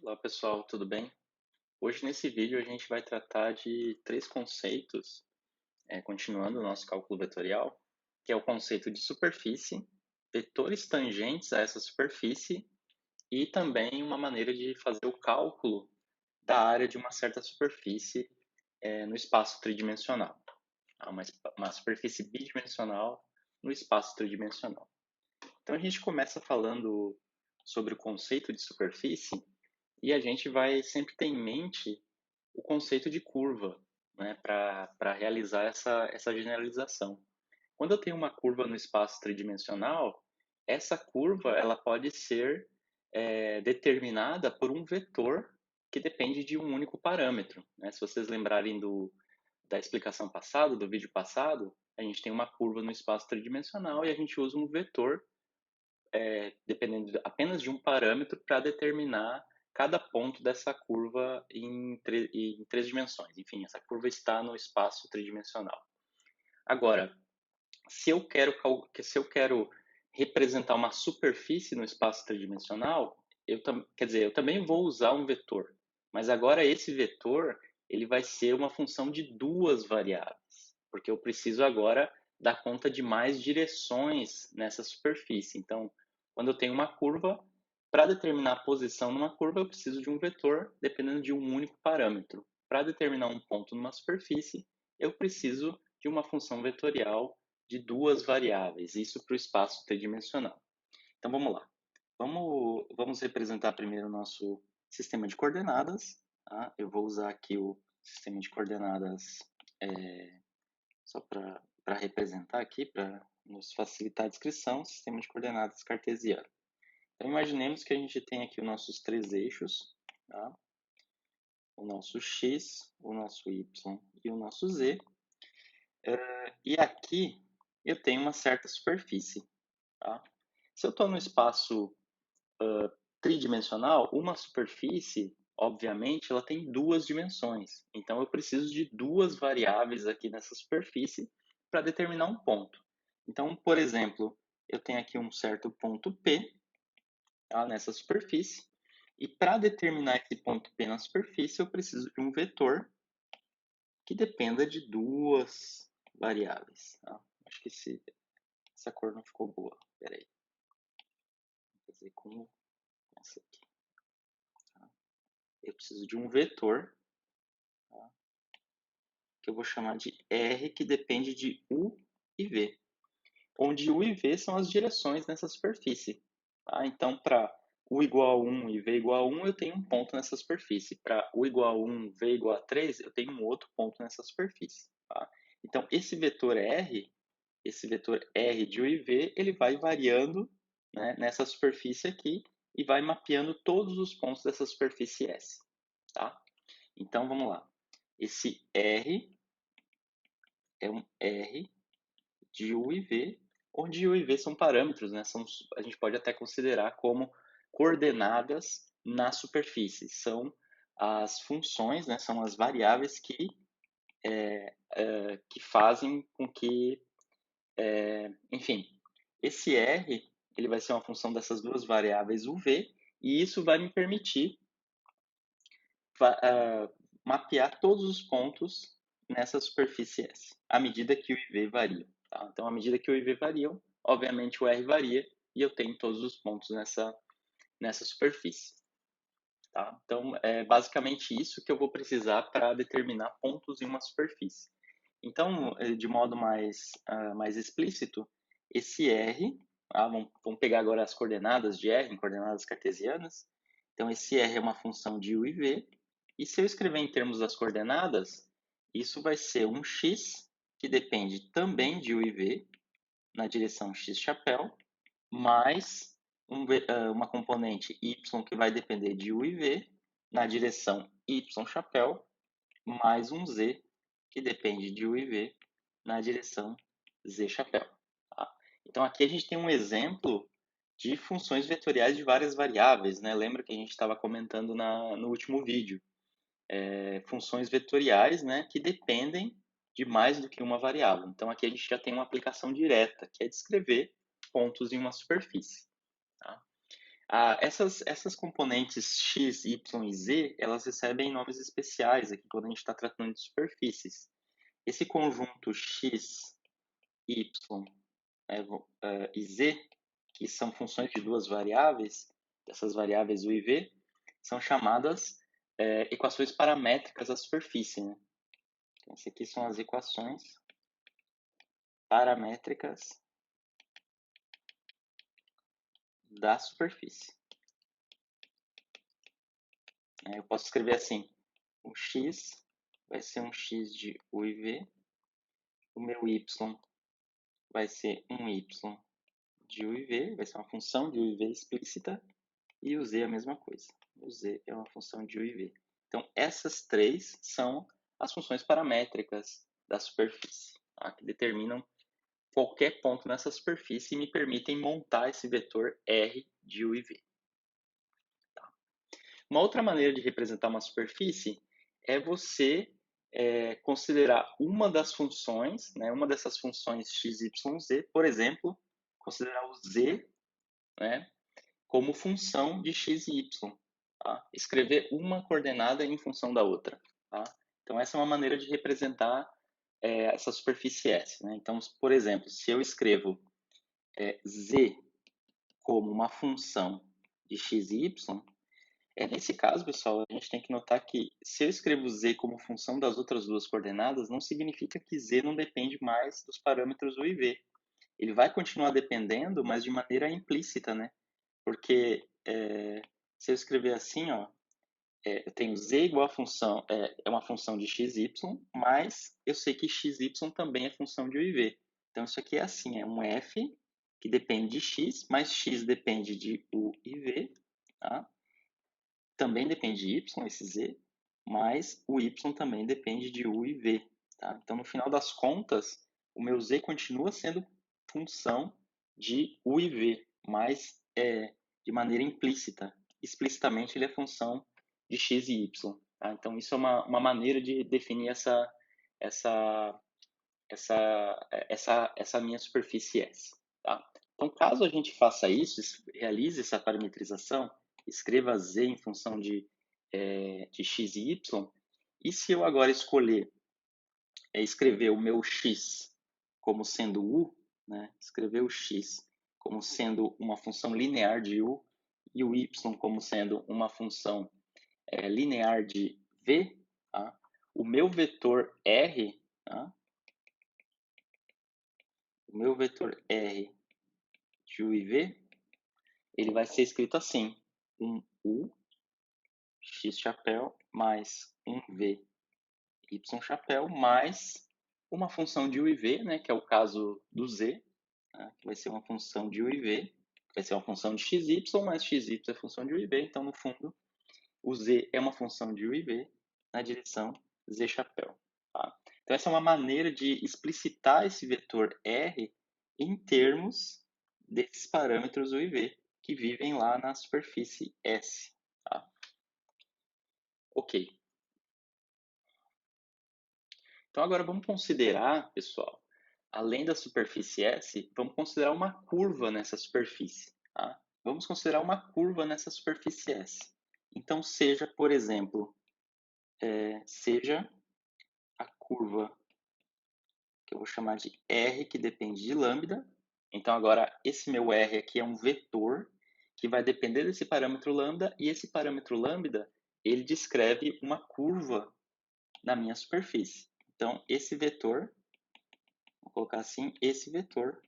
Olá pessoal, tudo bem? Hoje nesse vídeo a gente vai tratar de três conceitos, continuando o nosso cálculo vetorial, que é o conceito de superfície, vetores tangentes a essa superfície e também uma maneira de fazer o cálculo da área de uma certa superfície no espaço tridimensional. Uma superfície bidimensional no espaço tridimensional. Então a gente começa falando sobre o conceito de superfície e a gente vai sempre ter em mente o conceito de curva, né, para realizar essa generalização. Quando eu tenho uma curva no espaço tridimensional, essa curva ela pode ser determinada por um vetor que depende de um único parâmetro, né? Se vocês lembrarem da explicação passada, do vídeo passado, a gente tem uma curva no espaço tridimensional e a gente usa um vetor dependendo apenas de um parâmetro para determinar cada ponto dessa curva em três dimensões. Enfim, essa curva está no espaço tridimensional. Agora, se eu quero representar uma superfície no espaço tridimensional, eu também vou usar um vetor, mas agora esse vetor ele vai ser uma função de duas variáveis, porque eu preciso agora dar conta de mais direções nessa superfície. Então, quando eu tenho uma curva, para determinar a posição numa curva, eu preciso de um vetor dependendo de um único parâmetro. Para determinar um ponto numa superfície, eu preciso de uma função vetorial de duas variáveis, isso para o espaço tridimensional. Então vamos lá. Vamos representar primeiro o nosso sistema de coordenadas. Tá? Eu vou usar aqui o sistema de coordenadas só para representar aqui, para nos facilitar a descrição, sistema de coordenadas cartesiano. Então imaginemos que a gente tem aqui os nossos três eixos, tá? O nosso x, o nosso y e o nosso z. E aqui eu tenho uma certa superfície. Tá? Se eu estou no espaço tridimensional, uma superfície, obviamente, ela tem duas dimensões. Então, eu preciso de duas variáveis aqui nessa superfície para determinar um ponto. Então, por exemplo, eu tenho aqui um certo ponto P, tá, nessa superfície, e para determinar esse ponto P na superfície, eu preciso de um vetor que dependa de duas variáveis. Tá? Acho que essa cor não ficou boa. Espera aí. Vou fazer com essa aqui. Tá? Eu preciso de um vetor, tá, que eu vou chamar de R, que depende de U e V, onde U e V são as direções nessa superfície. Tá? Então, para U igual a 1 e V igual a 1, eu tenho um ponto nessa superfície. Para U igual a 1, V igual a 3, eu tenho um outro ponto nessa superfície. Tá? Então, esse vetor R de U e V, ele vai variando, né, nessa superfície aqui e vai mapeando todos os pontos dessa superfície S. Tá? Então, vamos lá. Esse R é um R de U e V, onde U e V são parâmetros, né? A gente pode até considerar como coordenadas na superfície. São as funções, né? São as variáveis que fazem com que, enfim, esse R ele vai ser uma função dessas duas variáveis UV, e isso vai me permitir mapear todos os pontos nessa superfície S, à medida que o IV varia. Tá? Então, à medida que o IV varia, obviamente o R varia e eu tenho todos os pontos nessa superfície. Tá? Então, é basicamente isso que eu vou precisar para determinar pontos em uma superfície. Então, de modo mais explícito, esse R, tá? Vamos pegar agora as coordenadas de R, em coordenadas cartesianas. Então, esse R é uma função de U e V, e se eu escrever em termos das coordenadas, isso vai ser um x, que depende também de U e V, na direção x chapéu, mais uma componente y que vai depender de U e V, na direção y chapéu, mais um z, que depende de U e V, na direção z chapéu. Tá? Então, aqui a gente tem um exemplo de funções vetoriais de várias variáveis, né? Lembra que a gente estava comentando no último vídeo. Funções vetoriais, né, que dependem de mais do que uma variável. Então, aqui a gente já tem uma aplicação direta, que é descrever pontos em uma superfície. Tá? Essas componentes x, y e z, elas recebem nomes especiais aqui quando a gente está tratando de superfícies. Esse conjunto x, y e z, que são funções de duas variáveis, essas variáveis u e v, são chamadas equações paramétricas da superfície, né? Então, essas aqui são as equações paramétricas da superfície. Eu posso escrever assim: o x vai ser um x de u e v, o meu y vai ser um y de u e v, vai ser uma função de u e v explícita, e o z é a mesma coisa. O z é uma função de u e v. Então, essas três são as funções paramétricas da superfície, tá? Que determinam qualquer ponto nessa superfície e me permitem montar esse vetor R de u e v. Tá? Uma outra maneira de representar uma superfície é você considerar uma das funções, né, uma dessas funções x, y, z, por exemplo, considerar o z, né, como função de x e y. Tá? Escrever uma coordenada em função da outra. Tá? Então, essa é uma maneira de representar essa superfície S. Né? Então, por exemplo, se eu escrevo z como uma função de x e y, nesse caso, pessoal, a gente tem que notar que se eu escrevo z como função das outras duas coordenadas, não significa que z não depende mais dos parâmetros u e v. Ele vai continuar dependendo, mas de maneira implícita, né? Porque se eu escrever assim, ó, eu tenho z igual a função, é uma função de x, y, mas eu sei que x, y também é função de u e v. Então, isso aqui é assim, é um f que depende de x, mas x depende de u e v, tá? Também depende de y, esse z, mas o y também depende de u e v. Tá? Então, no final das contas, o meu z continua sendo função de u e v, mas de maneira implícita. Explicitamente, ele é função de x e y. Tá? Então, isso é uma maneira de definir essa minha superfície S. Tá? Então, caso a gente faça isso, realize essa parametrização, escreva z em função de x e y, e se eu agora escolher escrever o meu x como sendo u, né, escrever o x como sendo uma função linear de u, e o y como sendo uma função linear de v, tá? O meu vetor R, tá? O meu vetor R de u e v, ele vai ser escrito assim: um u x chapéu mais um v y chapéu mais uma função de u e v, né, que é o caso do z, né, que vai ser uma função de u e v, vai ser uma função de xy, mais xy é função de u e v, então, no fundo, o z é uma função de u e v na direção z chapéu. Tá? Então, essa é uma maneira de explicitar esse vetor R em termos desses parâmetros u e v que vivem lá na superfície S. Tá? Ok. Então, agora vamos considerar, pessoal, além da superfície S, vamos considerar uma curva nessa superfície. Tá? Vamos considerar uma curva nessa superfície S. Então, seja, por exemplo, seja a curva que eu vou chamar de R, que depende de lambda. Então, agora, esse meu R aqui é um vetor que vai depender desse parâmetro lambda, e esse parâmetro lambda, ele descreve uma curva na minha superfície. Então, esse vetor, vou colocar assim, esse vetor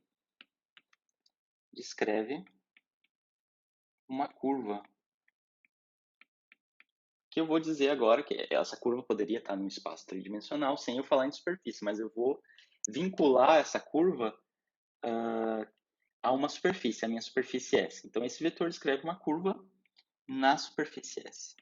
descreve uma curva. Que eu vou dizer agora que essa curva poderia estar no espaço tridimensional sem eu falar em superfície, mas eu vou vincular essa curva a uma superfície, a minha superfície S. Então, esse vetor descreve uma curva na superfície S.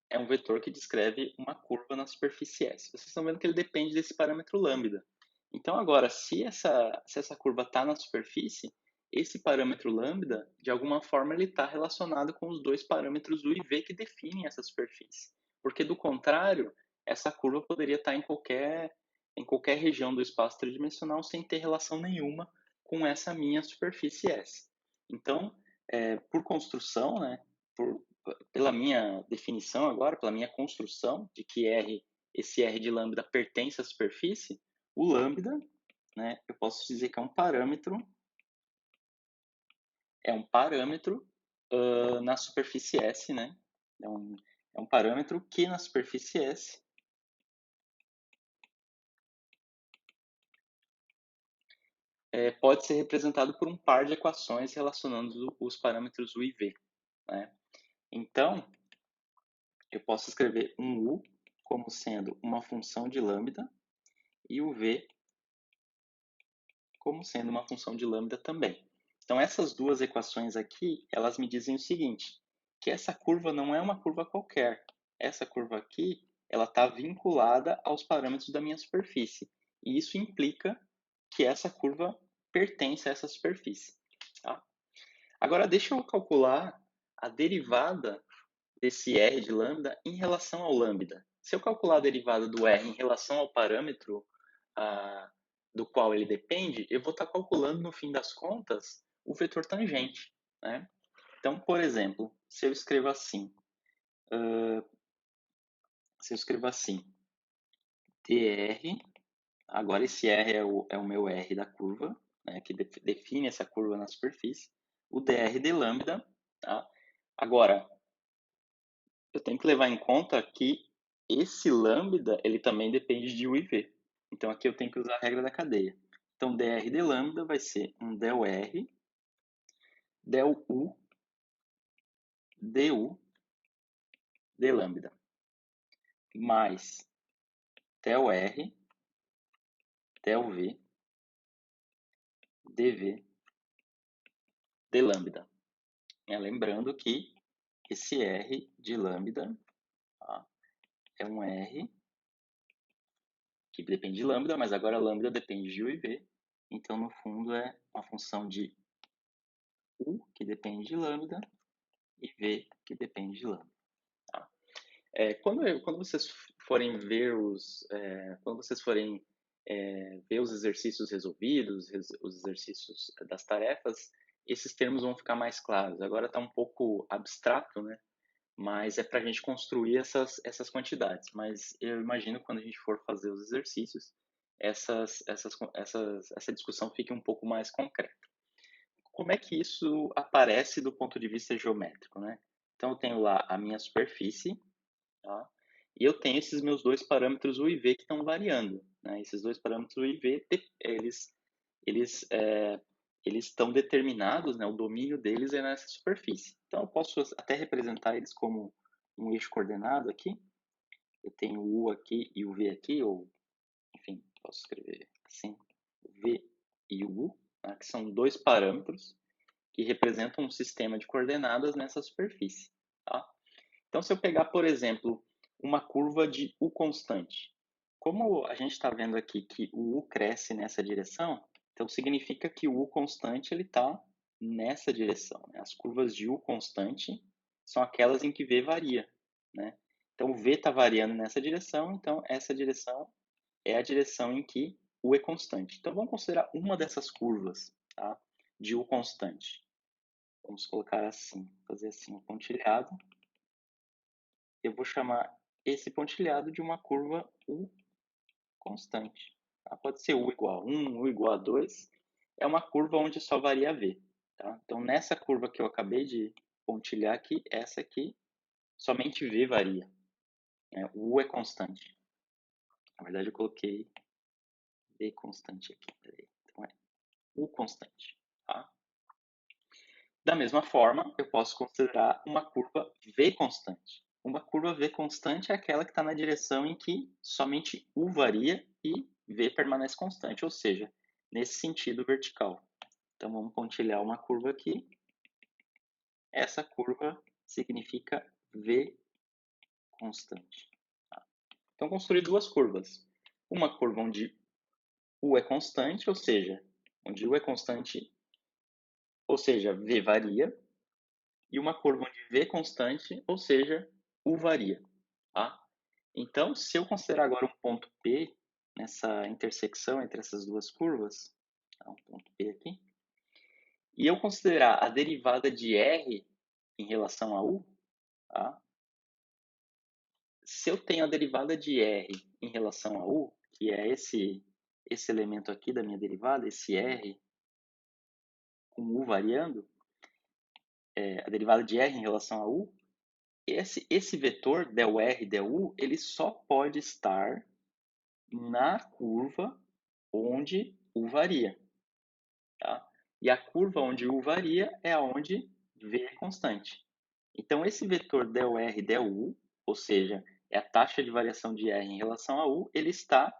É um vetor que descreve uma curva na superfície S. Vocês estão vendo que ele depende desse parâmetro lambda. Então, agora, se essa curva está na superfície, esse parâmetro lambda, de alguma forma, ele está relacionado com os dois parâmetros u e v que definem essa superfície. Porque, do contrário, essa curva poderia estar em qualquer região do espaço tridimensional sem ter relação nenhuma com essa minha superfície S. Então, por construção, né, pela minha definição agora, pela minha construção de que esse R de lambda pertence à superfície, o lambda, né, eu posso dizer que é um parâmetro na superfície S, né? É um parâmetro que na superfície S pode ser representado por um par de equações relacionando os parâmetros U e V, né? Então, eu posso escrever um U como sendo uma função de lambda e o V como sendo uma função de lambda também. Então, essas duas equações aqui, elas me dizem o seguinte, que essa curva não é uma curva qualquer. Essa curva aqui, ela está vinculada aos parâmetros da minha superfície. E isso implica que essa curva pertence a essa superfície. Tá? Agora, deixa eu calcular a derivada desse R de lambda em relação ao lambda. Se eu calcular a derivada do R em relação ao parâmetro do qual ele depende, eu vou estar calculando, no fim das contas, o vetor tangente, né? Então, por exemplo, se eu escrevo assim, dr, agora esse R é o meu R da curva, né, que define essa curva na superfície, o dr de lambda, tá? Agora, eu tenho que levar em conta que esse lambda, ele também depende de U e V. Então, aqui eu tenho que usar a regra da cadeia. Então, dr de lambda vai ser um del R, del U, du de lambda, mais del R, del V, dv de lambda. Lembrando que esse R de lambda, tá, é um R que depende de lambda, mas agora lambda depende de U e V. Então, no fundo, é uma função de U, que depende de lambda, e V, que depende de lambda. Tá? Quando vocês forem ver ver os exercícios resolvidos, os exercícios das tarefas, esses termos vão ficar mais claros. Agora está um pouco abstrato, né? Mas é para a gente construir essas quantidades. Mas eu imagino que quando a gente for fazer os exercícios, essa discussão fique um pouco mais concreta. Como é que isso aparece do ponto de vista geométrico, né? Então, eu tenho lá a minha superfície, tá? E eu tenho esses meus dois parâmetros U e V que estão variando, né? Esses dois parâmetros U e V, eles estão determinados, né? O domínio deles é nessa superfície. Então, eu posso até representar eles como um eixo coordenado aqui. Eu tenho o U aqui e o V aqui, ou, enfim, posso escrever assim, o V e o U, né? Que são dois parâmetros que representam um sistema de coordenadas nessa superfície, tá? Então, se eu pegar, por exemplo, uma curva de U constante, como a gente está vendo aqui que o U cresce nessa direção, então significa que o U constante está nessa direção, né? As curvas de U constante são aquelas em que V varia, né? Então, o V está variando nessa direção, então essa direção é a direção em que U é constante. Então, vamos considerar uma dessas curvas, tá? De U constante. Vamos colocar assim, fazer assim um pontilhado. Eu vou chamar esse pontilhado de uma curva U constante. Tá? Pode ser U igual a 1, U igual a 2. É uma curva onde só varia V. Tá? Então, nessa curva que eu acabei de pontilhar aqui, essa aqui, somente V varia. Né? O U é constante. Na verdade, eu coloquei V constante aqui. Peraí. Então, é U constante. Tá? Da mesma forma, eu posso considerar uma curva V constante. Uma curva V constante é aquela que está na direção em que somente U varia e V permanece constante, ou seja, nesse sentido vertical. Então, vamos pontilhar uma curva aqui. Essa curva significa V constante. Tá? Então, construir duas curvas. Uma curva onde U é constante, ou seja, onde U é constante, ou seja, V varia, e uma curva onde V é constante, ou seja, U varia. Tá? Então, se eu considerar agora um ponto P nessa intersecção entre essas duas curvas, tá? Um ponto P aqui. E eu considerar a derivada de R em relação a U, tá? Se eu tenho a derivada de R em relação a U, que é esse elemento aqui da minha derivada, esse R com U variando, a derivada de R em relação a U, esse vetor del R del U, ele só pode estar na curva onde U varia, tá? E a curva onde U varia é aonde V é constante. Então, esse vetor del R del U, ou seja, é a taxa de variação de R em relação a U, ele está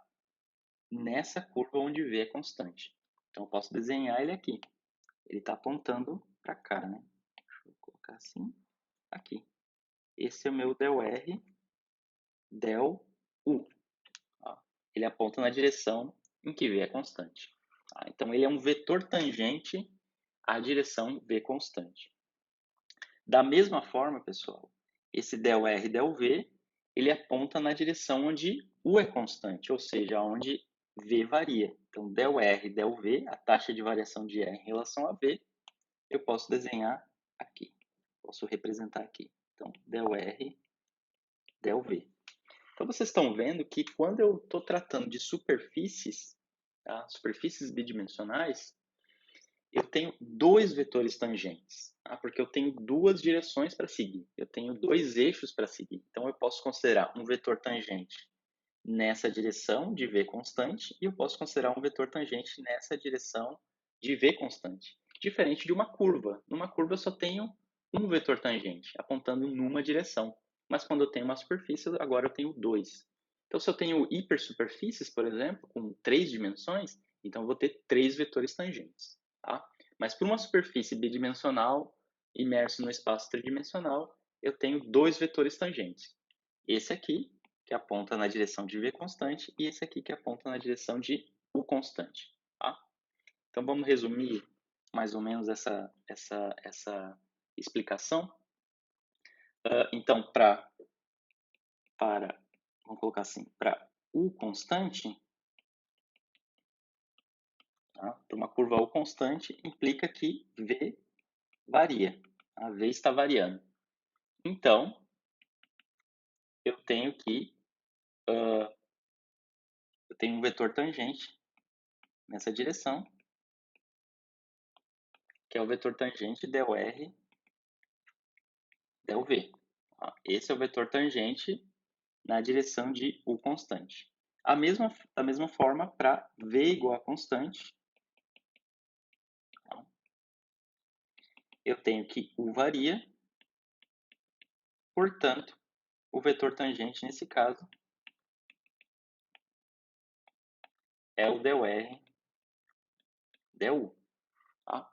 nessa curva onde V é constante. Então, eu posso desenhar ele aqui. Ele está apontando para cá, né? Deixa eu colocar assim, aqui. Esse é o meu del R del U. Ó, ele aponta na direção em que V é constante. Tá? Então, ele é um vetor tangente à direção V constante. Da mesma forma, pessoal, esse del R del V, ele aponta na direção onde U é constante, ou seja, onde V varia. Então, del R del V, a taxa de variação de R em relação a V, eu posso desenhar aqui. Posso representar aqui. Então, del R del V. Então, vocês estão vendo que quando eu estou tratando de superfícies, tá? Superfícies bidimensionais, eu tenho dois vetores tangentes, tá? Porque eu tenho duas direções para seguir, eu tenho dois eixos para seguir. Então, eu posso considerar um vetor tangente nessa direção de V constante e eu posso considerar um vetor tangente nessa direção de V constante. Diferente de uma curva. Numa curva eu só tenho um vetor tangente, apontando numa direção. Mas quando eu tenho uma superfície, agora eu tenho dois. Então, se eu tenho hipersuperfícies, por exemplo, com 3 dimensões, então eu vou ter 3 vetores tangentes. Tá? Mas para uma superfície bidimensional, imerso no espaço tridimensional, eu tenho 2 vetores tangentes. Esse aqui, que aponta na direção de V constante, e esse aqui que aponta na direção de U constante. Tá? Então, vamos resumir mais ou menos essa explicação. Então, vamos colocar assim, para U constante, tá? Para uma curva U constante, implica que V varia. A V está variando. Então, eu tenho eu tenho um vetor tangente nessa direção, que é o vetor tangente del R del V. Esse é o vetor tangente na direção de U constante. Da mesma forma, para V igual a constante, eu tenho que U varia, portanto, o vetor tangente nesse caso é o del R del U. Tá?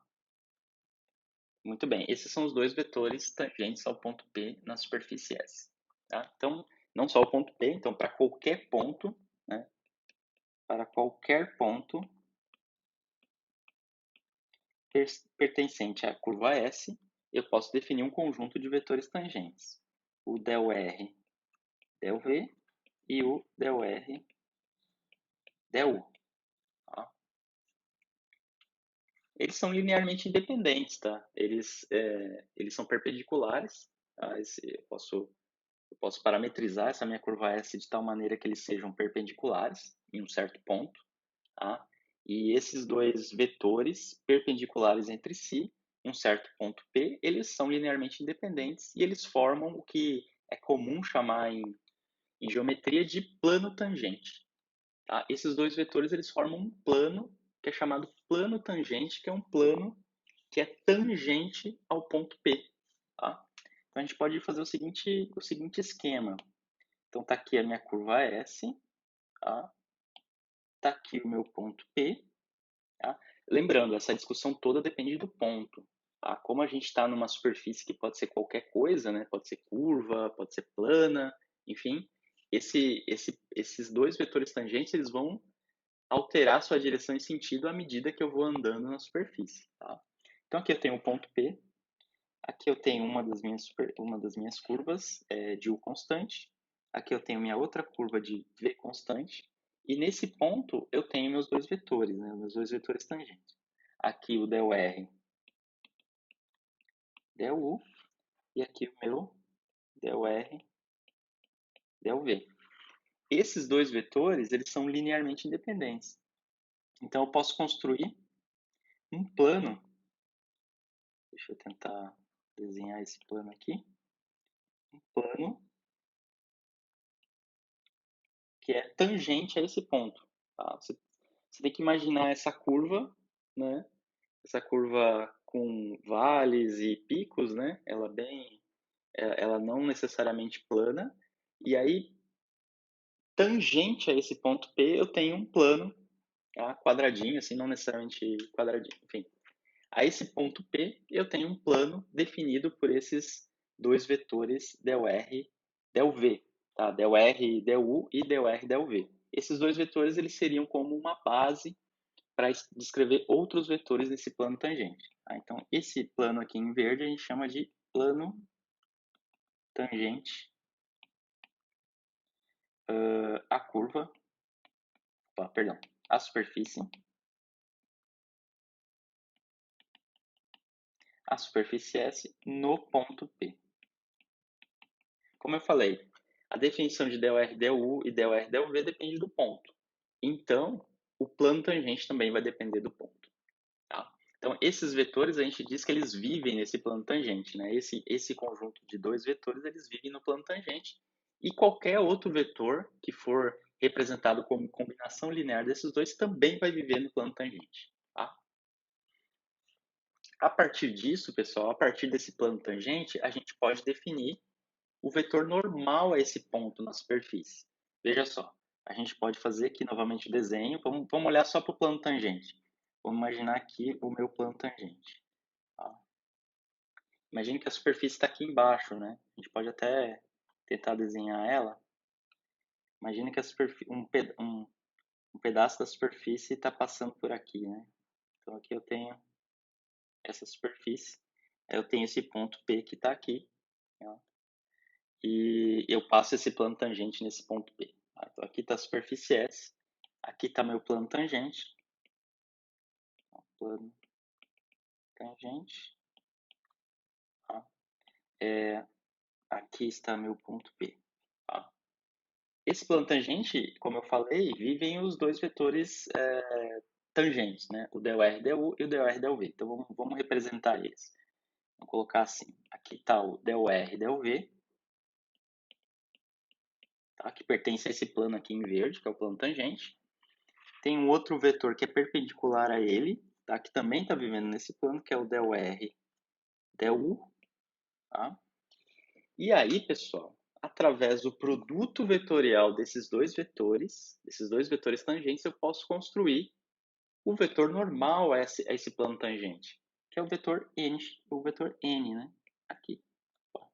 Muito bem, esses são os dois vetores tangentes ao ponto P na superfície S. Tá? Então, não só o ponto P, então para qualquer ponto, né, para qualquer ponto pertencente à curva S, eu posso definir um conjunto de vetores tangentes. O del R del V e o del R del U. Tá? Eles são linearmente independentes, tá? Eles são perpendiculares. Tá? Eu posso parametrizar essa minha curva S de tal maneira que eles sejam perpendiculares em um certo ponto. Tá? E esses dois vetores perpendiculares entre si, em um certo ponto P, eles são linearmente independentes e eles formam o que é comum chamar em geometria de plano tangente. Tá? Esses dois vetores eles formam um plano que é chamado plano tangente, que é um plano que é tangente ao ponto P. Tá? Então a gente pode fazer o seguinte esquema. Então tá aqui a minha curva S, tá? Tá aqui o meu ponto P. Tá? Lembrando, essa discussão toda depende do ponto. Tá? Como a gente está numa superfície que pode ser qualquer coisa, né? Pode ser curva, pode ser plana, enfim, esses dois vetores tangentes eles vão alterar sua direção e sentido à medida que eu vou andando na superfície. Tá? Então aqui eu tenho o ponto P, aqui eu tenho uma das minhas curvas de U constante, aqui eu tenho minha outra curva de V constante, E nesse ponto eu tenho meus dois vetores, né? Meus dois vetores tangentes. Aqui o del R, del U, e aqui o meu del R, del V. Esses dois vetores, eles são linearmente independentes. Então eu posso construir um plano. Deixa eu tentar desenhar esse plano aqui. Um plano que é tangente a esse ponto. Tá? Você tem que imaginar essa curva, né? Essa curva com vales e picos, né? Ela não necessariamente plana. E aí, tangente a esse ponto P, eu tenho um plano, tá? Quadradinho, assim, não necessariamente quadradinho, enfim. A esse ponto P, eu tenho um plano definido por esses dois vetores del R, del V, tá? Del R, del U e del R, del V. Esses dois vetores, eles seriam como uma base para descrever outros vetores nesse plano tangente. Tá? Então, esse plano aqui em verde a gente chama de plano tangente a curva, perdão, a superfície S no ponto P. Como eu falei, a definição de del R, del U e del R, del V depende do ponto. Então, o plano tangente também vai depender do ponto. Tá? Então, esses vetores, a gente diz que eles vivem nesse plano tangente. Né? Esse conjunto de dois vetores, eles vivem no plano tangente. E qualquer outro vetor que for representado como combinação linear desses dois também vai viver no plano tangente. Tá? A partir disso, pessoal, a partir desse plano tangente, a gente pode definir o vetor normal a esse ponto na superfície. Veja só, a gente pode fazer aqui novamente o desenho. Vamos olhar só para o plano tangente. Vamos imaginar aqui o meu plano tangente. Tá? Imagine que a superfície está aqui embaixo, né? A gente pode até tentar desenhar ela. Imagine que um pedaço da superfície está passando por aqui, né? Então aqui eu tenho essa superfície. Eu tenho esse ponto P que está aqui. Ó, e eu passo esse plano tangente nesse ponto P. Tá? Então aqui está a superfície S. Aqui está meu plano tangente. Plano tangente. Tá? Aqui está meu ponto P. Tá? Esse plano tangente, como eu falei, vivem os dois vetores tangentes, né? O del R, del U e o del R, del V. Então vamos representar eles. Vamos colocar assim. Aqui está o del R, del V, tá? Que pertence a esse plano aqui em verde, que é o plano tangente. Tem um outro vetor que é perpendicular a ele, tá? Que também está vivendo nesse plano, que é o del R, del U. Tá? E aí, pessoal, através do produto vetorial desses dois vetores tangentes, eu posso construir o vetor normal a esse plano tangente, que é o vetor n, né? Aqui. Ó, vou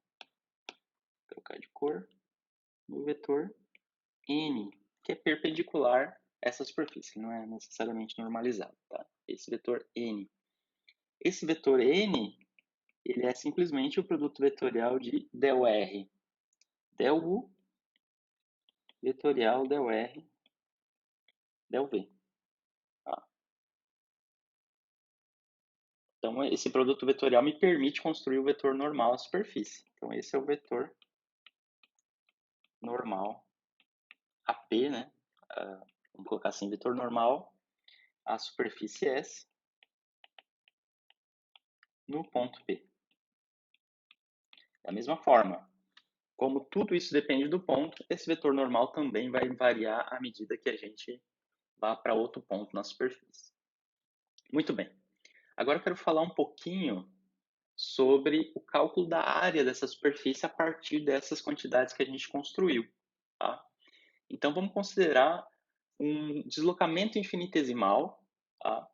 trocar de cor. O vetor n, que é perpendicular a essa superfície, não é necessariamente normalizado, tá? Esse vetor n. Esse vetor n, ele é simplesmente o produto vetorial de del R, del U, vetorial del R, del V. Tá? Então, esse produto vetorial me permite construir o vetor normal à superfície. Então, esse é o vetor normal AP, né? Vamos colocar assim, vetor normal à superfície S no ponto P. Da mesma forma, como tudo isso depende do ponto, esse vetor normal também vai variar à medida que a gente vá para outro ponto na superfície. Muito bem. Agora eu quero falar um pouquinho sobre o cálculo da área dessa superfície a partir dessas quantidades que a gente construiu. Tá? Então vamos considerar um deslocamento infinitesimal, tá?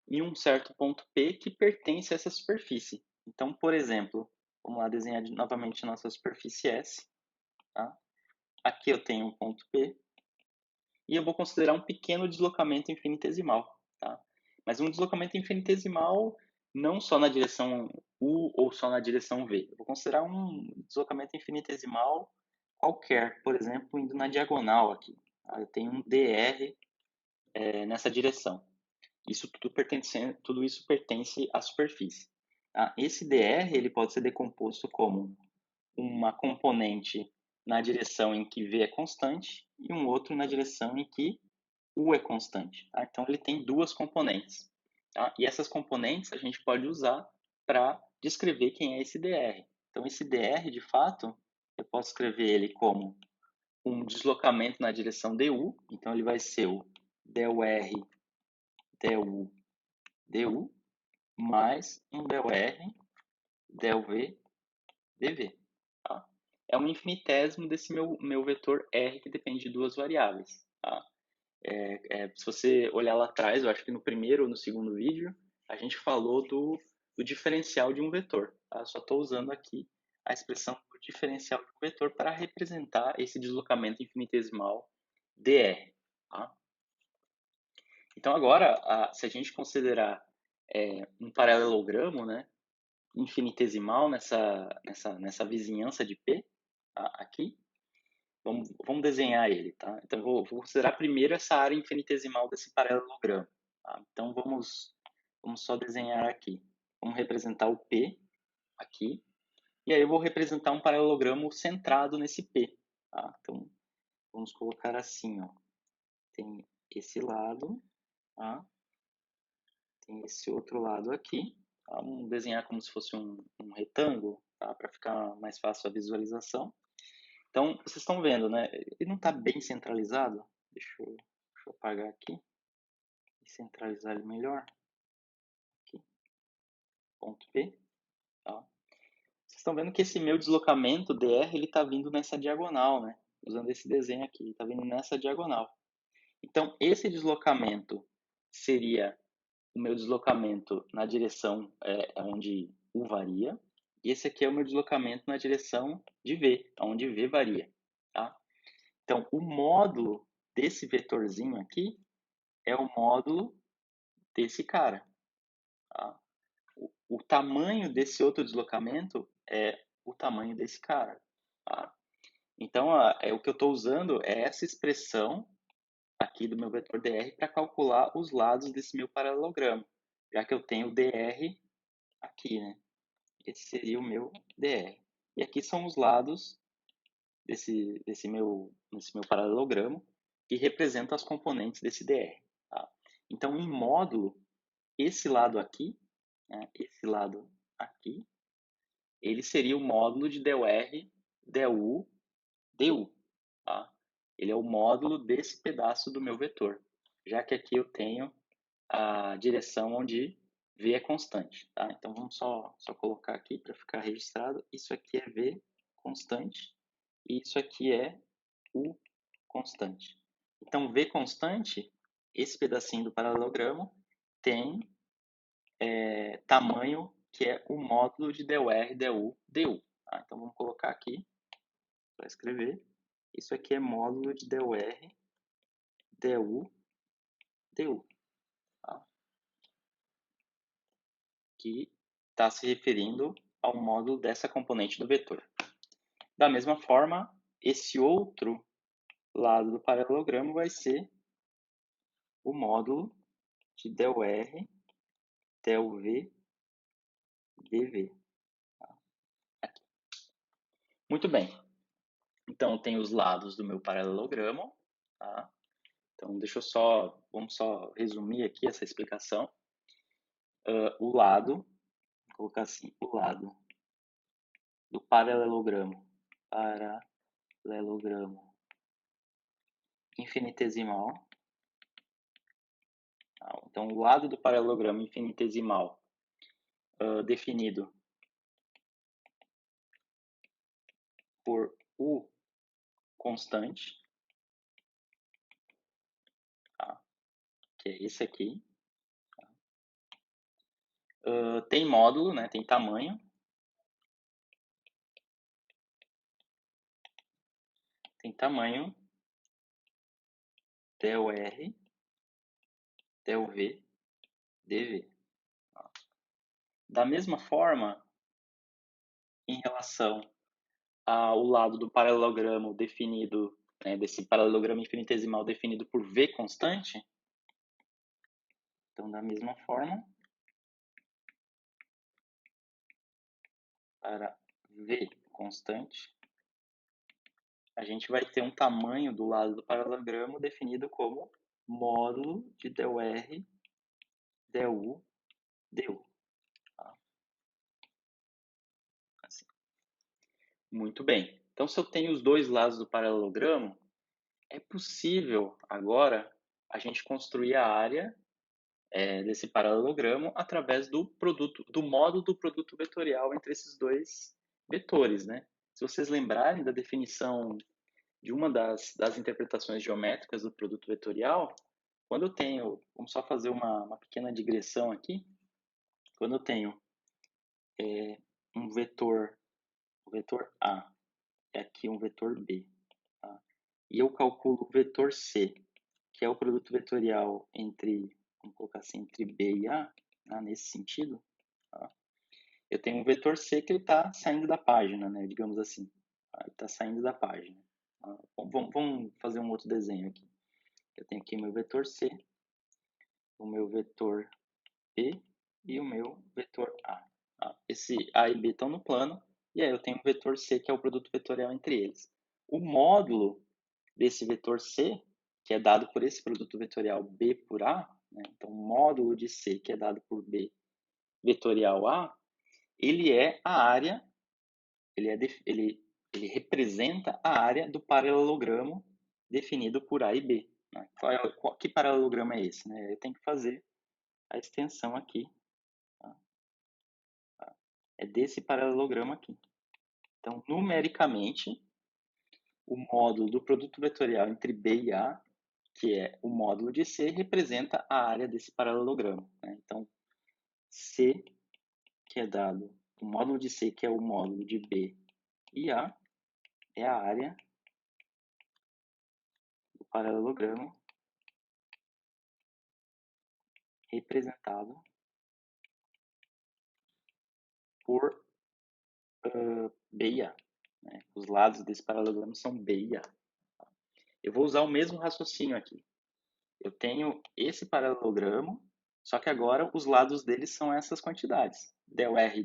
Em um certo ponto P que pertence a essa superfície. Então, por exemplo, vamos lá desenhar novamente a nossa superfície S. Tá? Aqui eu tenho um ponto P e eu vou considerar um pequeno deslocamento infinitesimal. Tá? Mas um deslocamento infinitesimal não só na direção U ou só na direção V. Eu vou considerar um deslocamento infinitesimal qualquer, por exemplo, indo na diagonal aqui. Eu tenho um dr nessa direção. Tudo isso pertence à superfície. Tá? Esse dr ele pode ser decomposto como uma componente na direção em que v é constante e um outro na direção em que u é constante. Tá? Então, ele tem duas componentes. Tá? E essas componentes a gente pode usar para descrever quem é esse dr. Então, esse dr, de fato, eu posso escrever ele como um deslocamento na direção du. Então, ele vai ser o del R, du, du, mais um del R, del V, dv. Tá? É um infinitésimo desse meu vetor R, que depende de duas variáveis. Tá? Se você olhar lá atrás, eu acho que no primeiro ou no segundo vídeo, a gente falou do diferencial de um vetor. Tá? Só estou usando aqui a expressão do diferencial de um vetor para representar esse deslocamento infinitesimal dr. Tá? Então, agora, se a gente considerar um paralelogramo, né, infinitesimal nessa vizinhança de P, tá? Aqui, vamos desenhar ele, tá? Então, vou considerar primeiro essa área infinitesimal desse paralelogramo. Tá? Então, vamos só desenhar aqui. Vamos representar o P aqui. E aí eu vou representar um paralelogramo centrado nesse P. Tá? Então, vamos colocar assim, ó. Tem esse lado, tá? Tem esse outro lado aqui. Tá? Vamos desenhar como se fosse um retângulo, tá? Para ficar mais fácil a visualização. Então, vocês estão vendo, né? Ele não está bem centralizado. Deixa eu apagar aqui e centralizar ele melhor. Aqui, ponto P. Tá? Vocês estão vendo que esse meu deslocamento dr ele está vindo nessa diagonal, né? Usando esse desenho aqui, ele está vindo nessa diagonal. Então, esse deslocamento seria o meu deslocamento na direção onde u varia. E esse aqui é o meu deslocamento na direção de v, onde v varia. Tá? Então, o módulo desse vetorzinho aqui é o módulo desse cara. Tá? O tamanho desse outro deslocamento é o tamanho desse cara. Tá? Então, o que eu estou usando é essa expressão aqui do meu vetor dr para calcular os lados desse meu paralelogramo, já que eu tenho o dr aqui, né? Esse seria o meu dr. E aqui são os lados desse meu paralelogramo, que representam as componentes desse dr. Tá? Então, em módulo, esse lado aqui, né, esse lado aqui, ele seria o módulo de del R, del U, du. Tá? Ele é o módulo desse pedaço do meu vetor, já que aqui eu tenho a direção onde v é constante. Tá? Então, vamos só colocar aqui para ficar registrado. Isso aqui é v constante e isso aqui é u constante. Então, v constante, esse pedacinho do paralelogramo, tem tamanho que é o módulo de del R, del U, du. Tá? Então, vamos colocar aqui para escrever. Isso aqui é módulo de del R, del U, du. Tá? Que está se referindo ao módulo dessa componente do vetor. Da mesma forma, esse outro lado do paralelogramo vai ser o módulo de del R, del V, dv. Aqui. Muito bem. Então, tem os lados do meu paralelogramo. Tá? Então, vamos só resumir aqui essa explicação. O lado, vou colocar assim, o lado do paralelogramo infinitesimal. Então, o lado do paralelogramo infinitesimal definido por U constante, tá? Que é esse aqui. Tá? Tem módulo, né? Tem tamanho. Tem tamanho del R, del V, dv. Tá? Da mesma forma, em relação ao lado do paralelogramo definido né, desse paralelogramo infinitesimal definido por V constante. Então, da mesma forma, para V constante, a gente vai ter um tamanho do lado do paralelogramo definido como módulo de ΔR, ΔU, ΔU. Tá? Assim. Muito bem. Então, se eu tenho os dois lados do paralelogramo, é possível agora a gente construir a área desse paralelogramo através do módulo do produto vetorial entre esses dois vetores, né? Se vocês lembrarem da definição de uma das interpretações geométricas do produto vetorial, quando eu tenho, vamos só fazer uma pequena digressão aqui, quando eu tenho um vetor, o vetor A, e aqui um vetor B, tá? E eu calculo o vetor C, que é o produto vetorial entre, vamos colocar assim, entre B e A, né, nesse sentido, tá? Eu tenho um vetor C que ele está saindo da página, né, digamos assim. Tá? Ele está saindo da página. Tá? Vamos fazer um outro desenho aqui. Eu tenho aqui meu vetor C, o meu vetor B e o meu vetor A. Tá? Esse A e B estão no plano, e aí eu tenho o vetor C, que é o produto vetorial entre eles. O módulo desse vetor C, que é dado por esse produto vetorial B por A, né? Então, o módulo de C, que é dado por B vetorial A, ele é a área, ele representa a área do paralelogramo definido por A e B. Né? Que paralelogramo é esse? Né? Eu tenho que fazer a extensão aqui. Tá? É desse paralelogramo aqui. Então, numericamente, o módulo do produto vetorial entre B e A, que é o módulo de C, representa a área desse paralelogramo. Né? Então, C, que é dado, o módulo de C, que é o módulo de B e A, é a área do paralelogramo representado por B e A. Né? Os lados desse paralelogramo são B e A. Eu vou usar o mesmo raciocínio aqui. Eu tenho esse paralelogramo, só que agora os lados dele são essas quantidades. ΔR,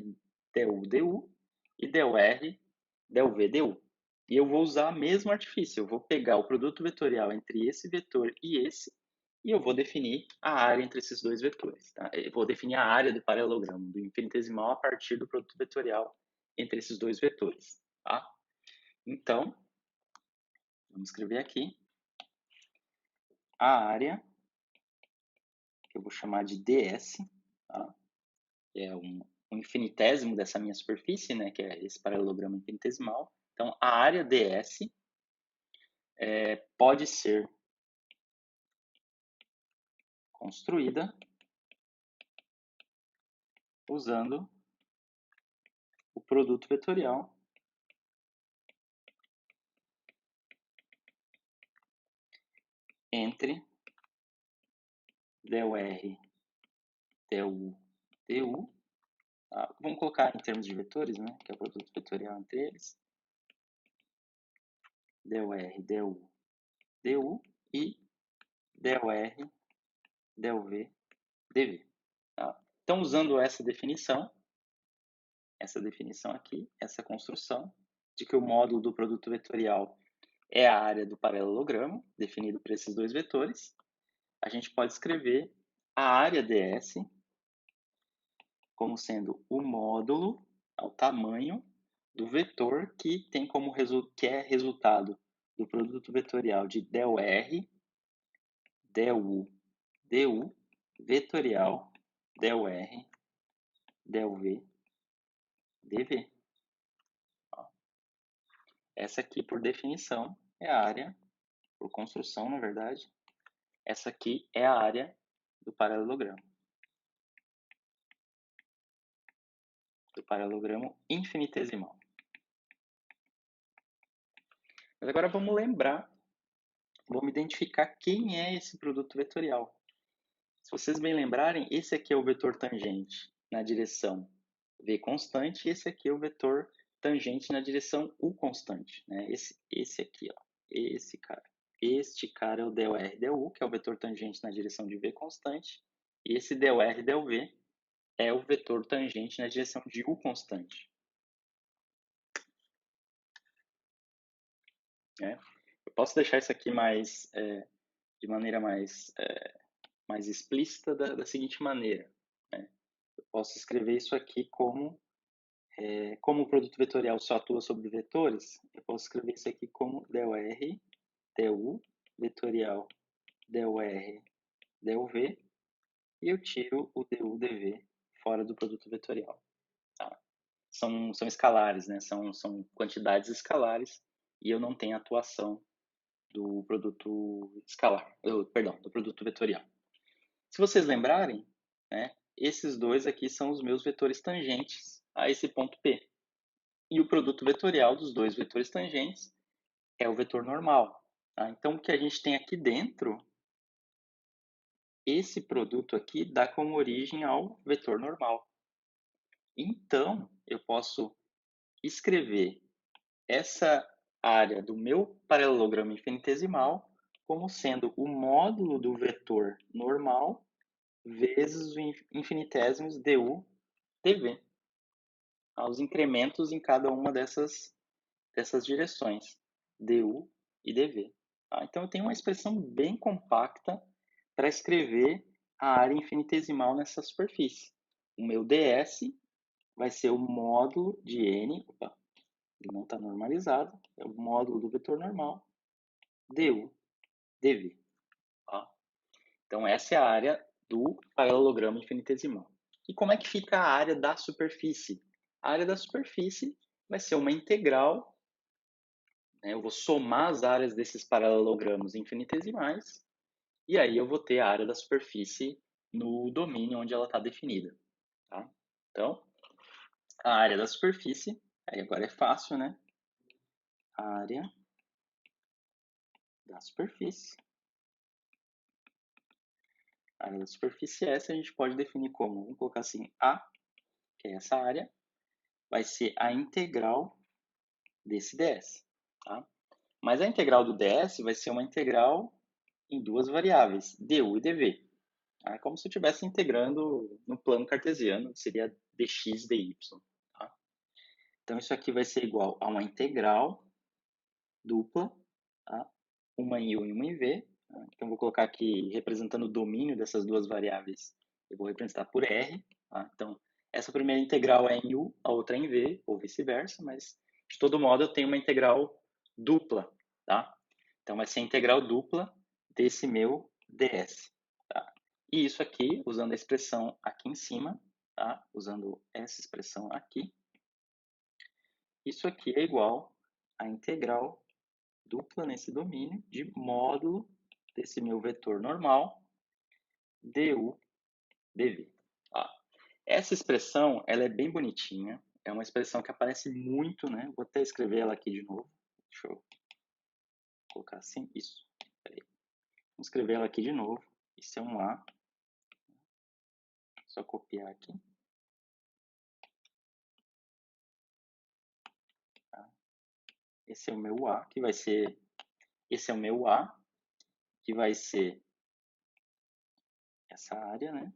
ΔU, ΔU e ΔR, ΔV, ΔU. E eu vou usar o mesmo artifício. Eu vou pegar o produto vetorial entre esse vetor e esse, e eu vou definir a área entre esses dois vetores. Tá? Eu vou definir a área do paralelogramo, do infinitesimal, a partir do produto vetorial entre esses dois vetores. Tá? Então, vamos escrever aqui a área, que eu vou chamar de ds, tá? Que é um infinitésimo dessa minha superfície, né, que é esse paralelogramo infinitesimal. Então, a área ds pode ser construída usando o produto vetorial entre ΔR, ΔU, ΔU. Tá? Vamos colocar em termos de vetores, né, que é o produto vetorial entre eles. ΔR, ΔU, ΔU e ΔR, ΔV, ΔV. Tá? Então, usando essa definição aqui, essa construção, de que o módulo do produto vetorial é a área do paralelogramo, definido por esses dois vetores, a gente pode escrever a área ds como sendo o módulo ao tamanho do vetor que tem como que é resultado do produto vetorial de ΔR, ΔU, ΔU, vetorial, ΔR, ΔV, ΔV. Essa aqui, por definição, é a área, por construção, na verdade, essa aqui é a área do paralelogramo. Do paralelogramo infinitesimal. Mas agora vamos lembrar, vamos identificar quem é esse produto vetorial. Se vocês bem lembrarem, esse aqui é o vetor tangente na direção V constante, e esse aqui é o vetor tangente na direção U constante. Né? Esse aqui, ó. esse cara. Este cara é o DOR DU, que é o vetor tangente na direção de V constante, e esse DOR DUV é o vetor tangente na direção de U constante. Né? Eu posso deixar isso aqui mais, de maneira mais explícita da seguinte maneira. Né? Eu posso escrever isso aqui como o produto vetorial só atua sobre vetores, eu posso escrever isso aqui como DOR, DU, vetorial, DOR, DUV, e eu tiro o DU, DV fora do produto vetorial. Tá? São escalares, né? São quantidades escalares, e eu não tenho atuação do produto escalar, perdão, do produto vetorial. Se vocês lembrarem, né, esses dois aqui são os meus vetores tangentes a esse ponto P. E o produto vetorial dos dois vetores tangentes é o vetor normal. Tá? Então, o que a gente tem aqui dentro, esse produto aqui dá como origem ao vetor normal. Então, eu posso escrever essa área do meu paralelogramo infinitesimal como sendo o módulo do vetor normal vezes os infinitésimos du dv, aos incrementos em cada uma dessas direções, du e dv. Tá? Então, eu tenho uma expressão bem compacta para escrever a área infinitesimal nessa superfície. O meu ds vai ser o módulo de n, ele não está normalizado, é o módulo do vetor normal, du, dv. Tá? Então, essa é a área do paralelogramo infinitesimal. E como é que fica a área da superfície? A área da superfície vai ser uma integral, né? Eu vou somar as áreas desses paralelogramos infinitesimais, e aí eu vou ter a área da superfície no domínio onde ela está definida. Tá? Então, a área da superfície, aí agora é fácil, né? A área da superfície. A área da superfície essa a gente pode definir como, vamos colocar assim, A, que é essa área, vai ser a integral desse ds. Tá? Mas a integral do ds vai ser uma integral em duas variáveis, du e dv. É como se eu estivesse integrando no plano cartesiano, seria dx dy. Tá? Então, isso aqui vai ser igual a uma integral dupla, tá? Uma em u e uma em v. Tá? Então, vou colocar aqui, representando o domínio dessas duas variáveis, eu vou representar por r. Tá? Então, essa primeira integral é em u, a outra é em v, ou vice-versa, mas, de todo modo, eu tenho uma integral dupla. Tá? Então, vai ser a integral dupla desse meu ds. Tá? E isso aqui, usando a expressão aqui em cima, tá? Usando essa expressão aqui, isso aqui é igual à integral dupla nesse domínio de módulo desse meu vetor normal, du dv. Tá? Essa expressão, ela é bem bonitinha, é uma expressão que aparece muito, né? Vou até escrever ela aqui de novo. Deixa eu colocar assim, isso. Peraí. Vamos escrever ela aqui de novo. Isso é um A. Só copiar aqui. Tá? Esse é o meu A, que vai ser... Esse é o meu A, que vai ser essa área, né,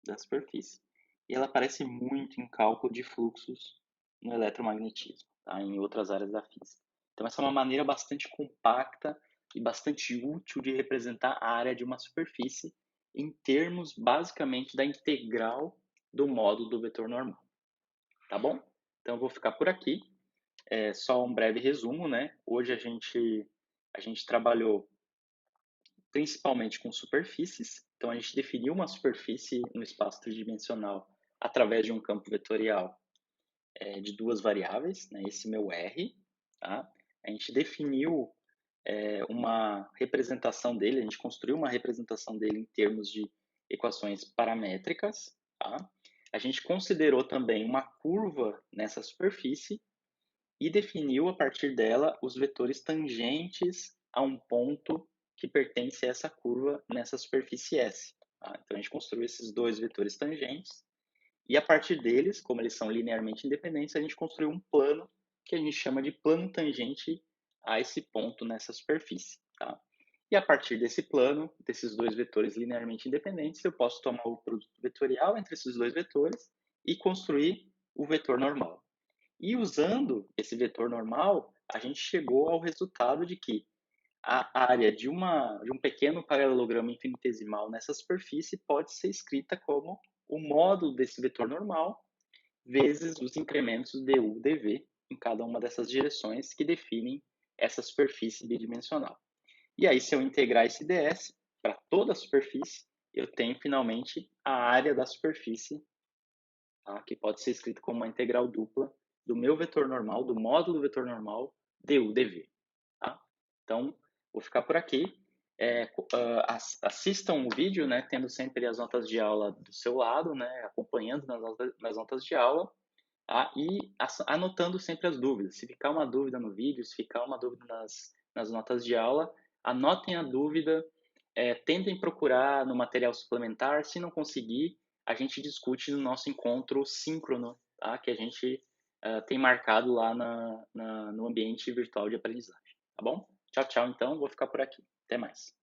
da superfície. E ela aparece muito em cálculo de fluxos no eletromagnetismo, tá? Em outras áreas da física. Então, essa é uma maneira bastante compacta e bastante útil de representar a área de uma superfície em termos, basicamente, da integral do módulo do vetor normal. Tá bom? Então, eu vou ficar por aqui. Só um breve resumo, né? Hoje a gente trabalhou principalmente com superfícies. Então, a gente definiu uma superfície no espaço tridimensional através de um campo vetorial de duas variáveis, né? Esse meu R. Tá? A gente definiu uma representação dele, a gente construiu uma representação dele em termos de equações paramétricas. Tá? A gente considerou também uma curva nessa superfície e definiu a partir dela os vetores tangentes a um ponto que pertence a essa curva nessa superfície S. Tá? Então, a gente construiu esses dois vetores tangentes e a partir deles, como eles são linearmente independentes, a gente construiu um plano que a gente chama de plano tangente a esse ponto nessa superfície, tá? E a partir desse plano, desses dois vetores linearmente independentes, eu posso tomar o produto vetorial entre esses dois vetores e construir o vetor normal. E usando esse vetor normal, a gente chegou ao resultado de que a área de um pequeno paralelogramo infinitesimal nessa superfície pode ser escrita como o módulo desse vetor normal vezes os incrementos du, dv em cada uma dessas direções que definem essa superfície bidimensional. E aí, se eu integrar esse ds para toda a superfície, eu tenho finalmente a área da superfície, tá? Que pode ser escrita como uma integral dupla do meu vetor normal, do módulo vetor normal, du, dv. Tá? Então, vou ficar por aqui. Assistam o vídeo, né, tendo sempre as notas de aula do seu lado, né, acompanhando nas notas de aula, tá? E anotando sempre as dúvidas. Se ficar uma dúvida no vídeo, se ficar uma dúvida nas notas de aula, anotem a dúvida, tentem procurar no material suplementar. Se não conseguir, a gente discute no nosso encontro síncrono, tá? Que a gente tem marcado lá no ambiente virtual de aprendizagem. Tá bom? Tchau, tchau, então. Vou ficar por aqui. Até mais.